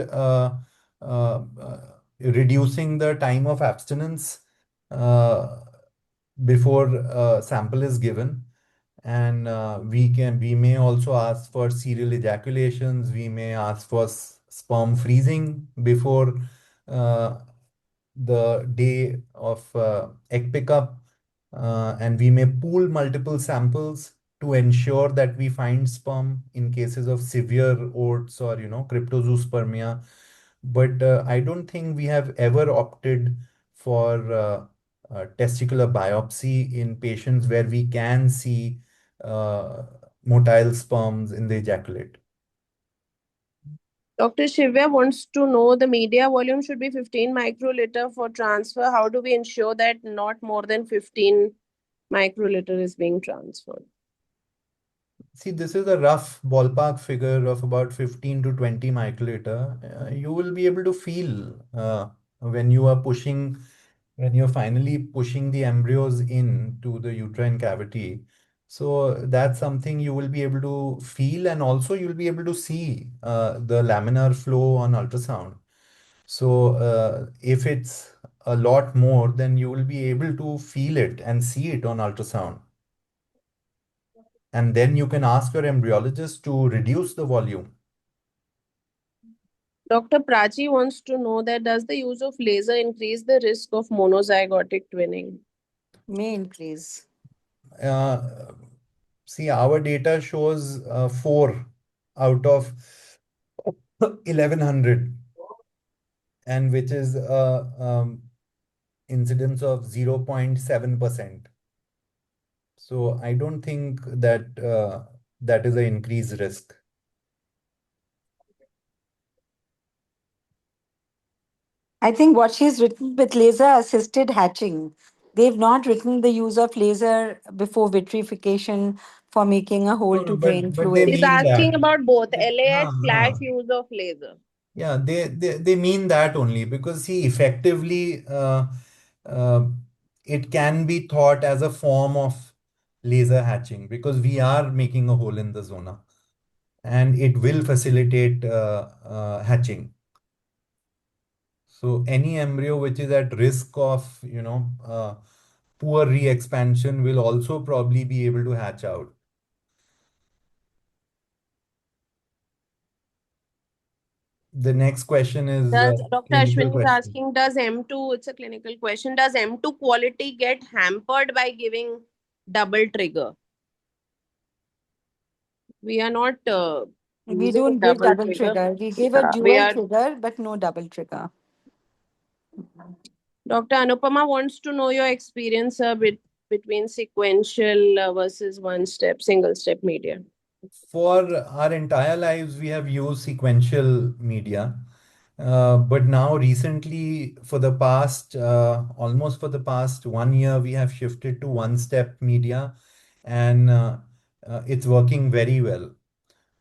reducing the time of abstinence uh, before sample is given. And we may also ask for serial ejaculations. We may ask for sperm freezing before uh, the day of egg pickup, and we may pool multiple samples to ensure that we find sperm in cases of severe oats or cryptozoospermia. But I don't think we have ever opted for testicular biopsy in patients where we can see uh, motile sperms in the ejaculate. Dr. Shivya wants to know the media volume should be 15 microliter for transfer. How do we ensure that not more than 15 microliter is being transferred? See, this is a rough ballpark figure of about 15 to 20 microliter. You will be able to feel when you are pushing, when you're finally pushing the embryos into the uterine cavity. So that's something you will be able to feel, and also you'll be able to see the laminar flow on ultrasound. So if it's a lot more, then you will be able to feel it and see it on ultrasound. And then you can ask your embryologist to reduce the volume. Dr. Prachi wants to know that does the use of laser increase the risk of monozygotic twinning? May increase. Uh, See, our data shows 4 out of 1100, and which is incidence of 0.7%. So I don't think that that is an increased risk. I think what she's written with laser assisted hatching. They've not written the use of laser before vitrification for making a hole No, to no, drain but they He's fluid. mean that. asking about both Huh, LAH slash huh. use of laser. Yeah, they mean that only because, see, effectively, uh, it can be thought as a form of laser hatching because we are making a hole in the zona, and it will facilitate hatching. So any embryo which is at risk of, poor re-expansion will also probably be able to hatch out. The next question is Does Dr. clinical Ashwin is question. asking, does M2, it's a clinical question, does M2 quality get hampered by giving double trigger? We are not We using don't give double double trigger. trigger. We give a We dual are. trigger, but no double trigger. Dr. Anupama wants to know your experience between sequential versus one step, single step media. For our entire lives, we have used sequential media. But now recently, almost for the past 1 year, we have shifted to one-step media, and it's working very well.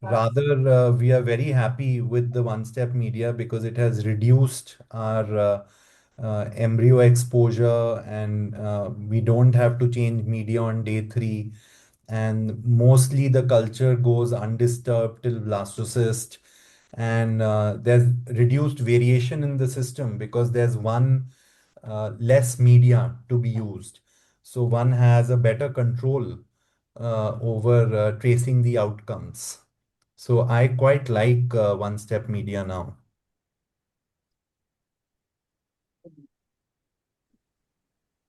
Rather, we are very happy with the one-step media because it has reduced our embryo exposure, and we don't have to change media on day 3. And mostly the culture goes undisturbed till blastocyst, and there's reduced variation in the system because there's one less media to be used. So one has a better control over tracing the outcomes. So I quite like one-step media now.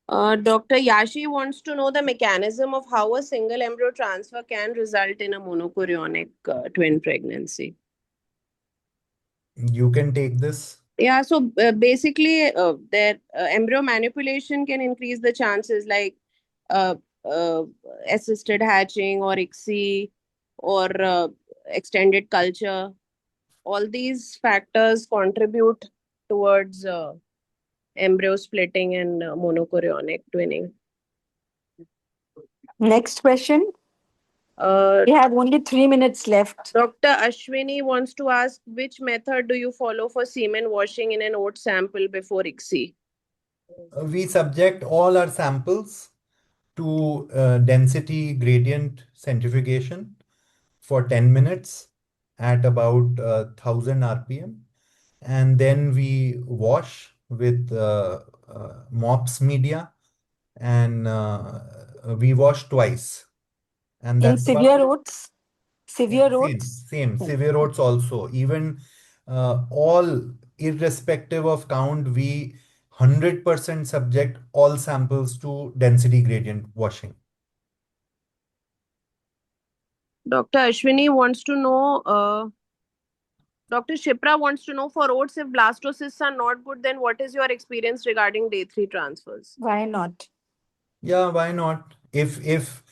Dr. Yashi wants to know the mechanism of how a single embryo transfer can result in a monochorionic twin pregnancy. You can take this. Yeah, so basically, that embryo manipulation can increase the chances, like uh, uh, assisted hatching or ICSI or extended culture. All these factors contribute towards embryo splitting and monochorionic twinning. Next question. Uh, We have only 3 minutes left. Dr. Ashwini wants to ask, which method do you follow for semen washing in an oat sample before ICSI? We subject all our samples to density gradient centrifugation for 10 minutes at about 1000 RPM. And then we wash with MOPS media, and we wash twice. And In that's about severe oats? Severe oats? same severe oats also. Even all irrespective of count, we 100% subject all samples to density gradient washing. Dr. Ashwini wants to know, Dr. Shipra wants to know, for oats, if blastocysts are not good, then what is your experience regarding day 3 transfers? Why not? Yeah, why not? If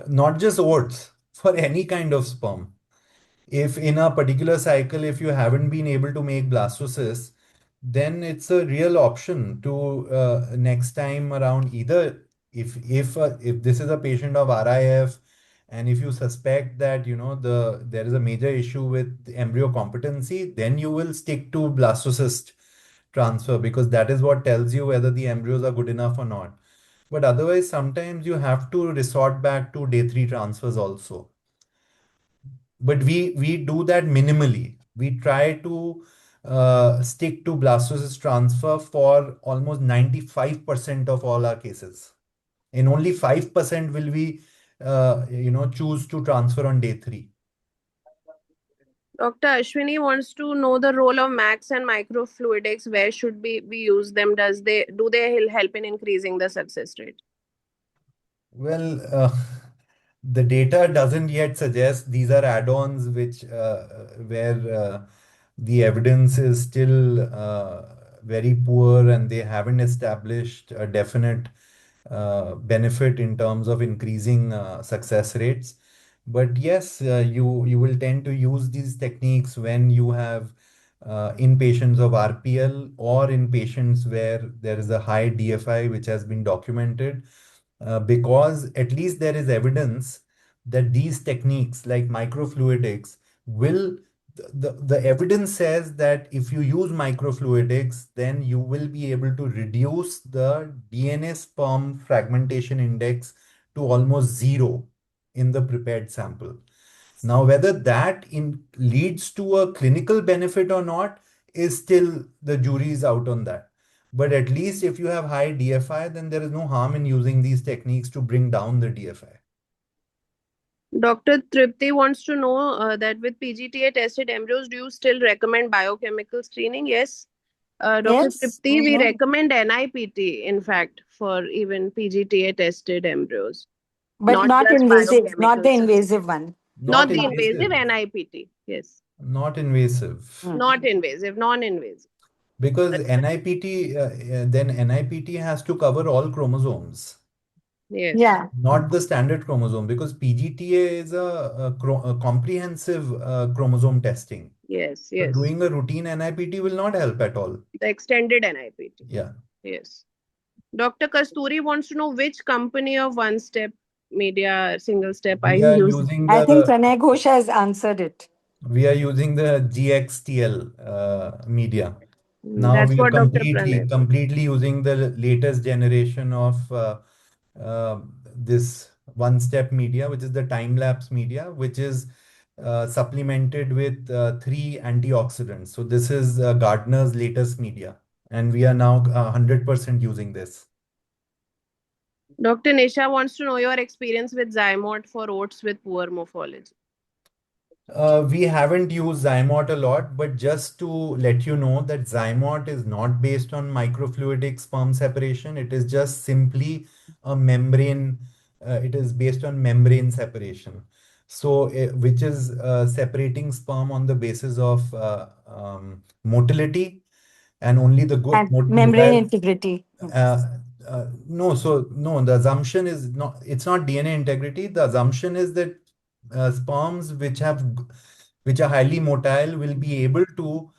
not just oats, for any kind of sperm. If in a particular cycle, if you haven't been able to make blastocysts, then it's a real option to next time around, either if this is a patient of RIF, and if you suspect that there is a major issue with embryo competency, then you will stick to blastocyst transfer, because that is what tells you whether the embryos are good enough or not. But otherwise, sometimes you have to resort back to day 3 transfers also. But we do that minimally. We try to stick to blastocyst transfer for almost 95% of all our cases. In only 5% will we choose to transfer on day 3. Dr. Ashwini wants to know the role of max and microfluidics. Where should we use them? Do they help in increasing the success rate? Well, the data doesn't yet suggest. These are add-ons which where the evidence is still very poor, and they haven't established a definite benefit in terms of increasing success rates. But yes, you will tend to use these techniques when you have in patients of RPL, or in patients where there is a high DFI which has been documented, because at least there is evidence that these techniques like microfluidics will, the evidence says that if you use microfluidics, then you will be able to reduce the DNA sperm fragmentation index to almost zero in the prepared sample. Now, whether that leads to a clinical benefit or not is still the jury is out on that. But at least if you have high DFI, then there is no harm in using these techniques to bring down the DFI. Dr. Tripti wants to know that with PGTA tested embryos, do you still recommend biochemical screening? Yes. Dr. Yes. Tripti, we No. recommend NIPT, in fact, for even PGTA tested embryos. But not just invasive, not the biochemical. invasive one. Not Not the invasive, invasive. NIPT. Yes. Not invasive. Not invasive, non-invasive. Because NIPT, then NIPT has to cover all chromosomes, Yes. Yeah. not the standard chromosome, because PGTA is a comprehensive chromosome testing. Yes, So yes. doing a routine NIPT will not help at all. The extended NIPT. Yeah. Yes. Dr. Kasturi wants to know which company of one-step media, single-step are We you are using? using I think the Pranay Ghosh has answered it. GXTL media. Now That's we are what Dr. Pranay. completely using the latest generation of uh, this one-step media, which is the time-lapse media, which is supplemented with 3 antioxidants. So this is Gardner's latest media, and we are now 100% using this. Dr. Nisha wants to know your experience with Zymot for oats with poor morphology. We haven't used Zymot a lot, but just to let you know that Zymot is not based on microfluidic sperm separation. It is just simply a membrane. It is based on membrane separation. So, which is separating sperm on the basis of motility, and only the good And membrane mobile. integrity. No, the assumption is not, it's not DNA integrity. The assumption is that sperms which are highly motile will be able to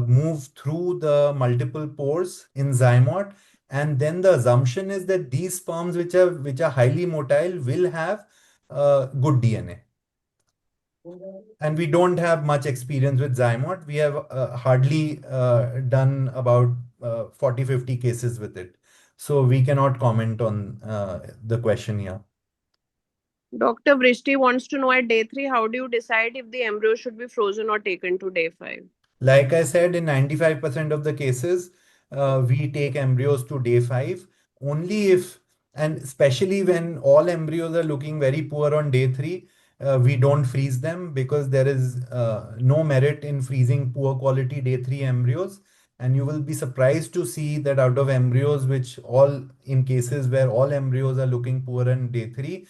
move through the multiple pores in zymote, and then the assumption is that these sperms which are highly motile will have good DNA. And we don't have much experience with zymote. We have hardly done about 40-50 cases with it. So we cannot comment on the question here. Dr. Vrishti wants to know at day 3, how do you decide if the embryo should be frozen or taken to day 5? Like I said, in 95% of the cases, we take embryos to day 5 only if, and especially when all embryos are looking very poor on day 3, we don't freeze them, because there is no merit in freezing poor quality day 3 embryos. And you will be surprised to see that out of embryos, which all in cases where all embryos are looking poor on day 3,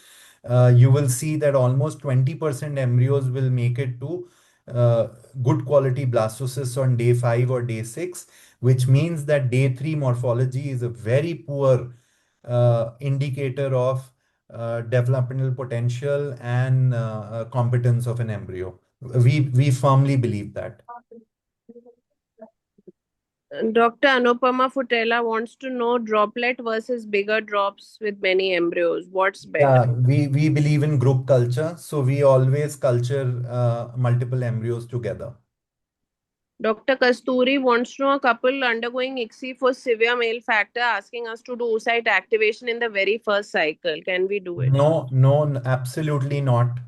you will see that almost 20% embryos will make it to good quality blastocysts on day 5 or day 6, which means that day 3 morphology is a very poor indicator of developmental potential and competence of an embryo. We firmly believe that. Dr. Anupama Futela wants to know droplet versus bigger drops with many embryos. What's better? Yeah, we believe in group culture, so we always culture multiple embryos together. Dr. Kasturi wants to know a couple undergoing ICSI for severe male factor asking us to do oocyte activation in the very first cycle. Can we do it? No, absolutely not.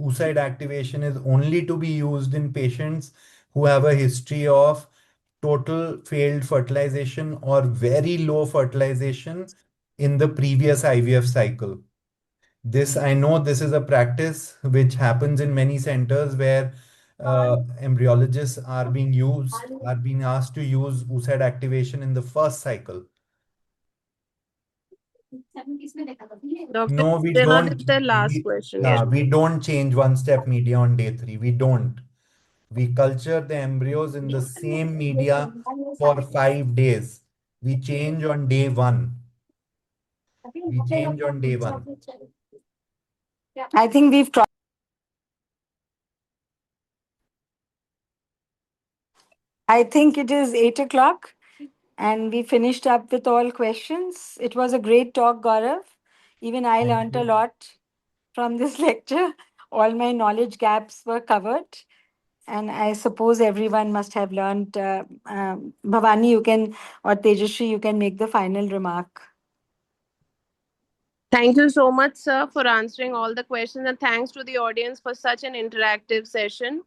Oocyte activation is only to be used in patients who have a history of total failed fertilization or very low fertilization in the previous IVF cycle. I know this is a practice which happens in many centers where embryologists are being asked to use oocyte activation in the first cycle. Dr. No, we Satyanath, don't. it's the last question. Yeah, Yes. we don't change one-step media on day 3. We don't. We culture the embryos in the same media for 5 days. We change on day 1. We change on day 1. I think we've I think it is 8 o'clock and we finished up with all questions. It was a great talk, Gaurav. Even I Thank learned a you. lot from this lecture. All my knowledge gaps were covered. And I suppose everyone must have learned. Bhavani, you can, or Tejashri, you can make the final remark. Thank you so much, sir, for answering all the questions, and thanks to the audience for such an interactive session.